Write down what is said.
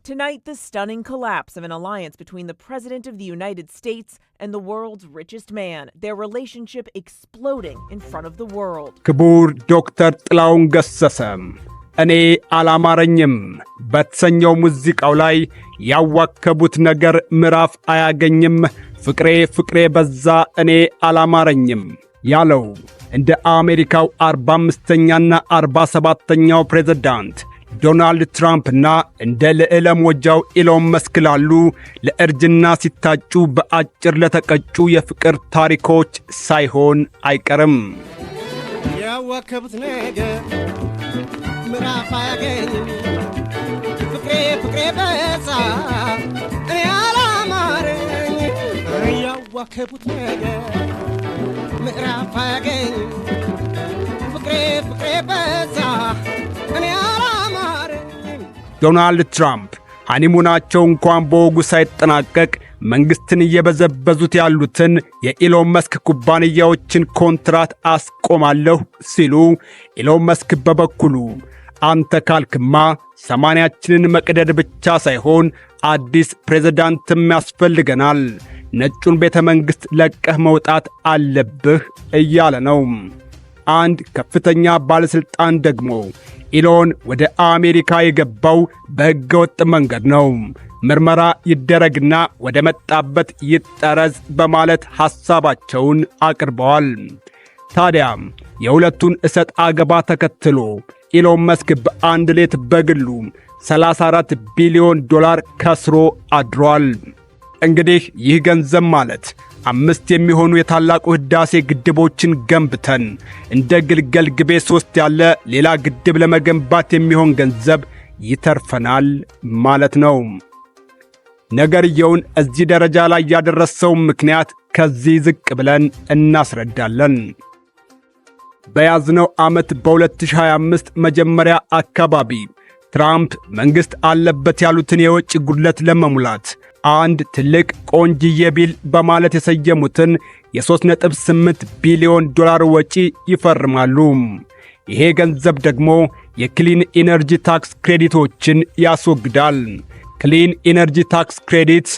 Tonight, the stunning collapse of an alliance between the President of the United States and the world's richest man, their relationship exploding in front of the world. ክቡር ዶክተር ጥላሁን ገሰሰ እኔ አላማረኝም በተሰኘው ሙዚቃው ላይ ያዋከቡት ነገር ምዕራፍ አያገኝም ፍቅሬ ፍቅሬ በዛ እኔ አላማረኝም ያለው እንደ አሜሪካው 45ኛና 47ኛው ፕሬዝዳንት ዶናልድ ትራምፕ እና እንደ ልዕለ ሞጃው ኢሎን መስክ ላሉ ለእርጅና ሲታጩ በአጭር ለተቀጩ የፍቅር ታሪኮች ሳይሆን አይቀርም። ያዋከቡት ነገር ምዕራፍ አያገኝም ፍቅሬ ፍቅሬ በዛ እኔ አላማረኝ ያዋከቡት ነገር ምዕራፍ አያገኝም ፍቅሬ ፍቅሬ በዛ እኔ ዶናልድ ትራምፕ ሃኒሙናቸው እንኳን በወጉ ሳይጠናቀቅ መንግስትን እየበዘበዙት ያሉትን የኢሎን መስክ ኩባንያዎችን ኮንትራት አስቆማለሁ ሲሉ ኢሎን መስክ በበኩሉ አንተ ካልክማ ሰማንያችንን መቅደድ ብቻ ሳይሆን አዲስ ፕሬዝዳንትም ያስፈልገናል ነጩን ቤተ መንግሥት ለቀህ መውጣት አለብህ እያለ ነው። አንድ ከፍተኛ ባለስልጣን ደግሞ ኢሎን ወደ አሜሪካ የገባው በሕገወጥ መንገድ ነው፣ ምርመራ ይደረግና ወደ መጣበት ይጠረዝ በማለት ሐሳባቸውን አቅርበዋል። ታዲያ የሁለቱን እሰጥ አገባ ተከትሎ ኢሎን መስክ በአንድ ሌት በግሉ $34 ቢሊዮን ከስሮ አድሯል። እንግዲህ ይህ ገንዘብ ማለት 5 የሚሆኑ የታላቁ ህዳሴ ግድቦችን ገንብተን እንደ ግልገል ግቤ 3 ያለ ሌላ ግድብ ለመገንባት የሚሆን ገንዘብ ይተርፈናል ማለት ነው። ነገርየውን እዚህ ደረጃ ላይ ያደረሰው ምክንያት ከዚህ ዝቅ ብለን እናስረዳለን። በያዝነው ዓመት በ2025 መጀመሪያ አካባቢ ትራምፕ መንግስት አለበት ያሉትን የወጪ ጉድለት ለመሙላት አንድ ትልቅ ቆንጅዬ ቢል በማለት የሰየሙትን የ3.8 ቢሊዮን ወጪ ይፈርማሉ። ይሄ ገንዘብ ደግሞ የክሊን ኢነርጂ ታክስ ክሬዲቶችን ያስወግዳል። ክሊን ኢነርጂ ታክስ ክሬዲት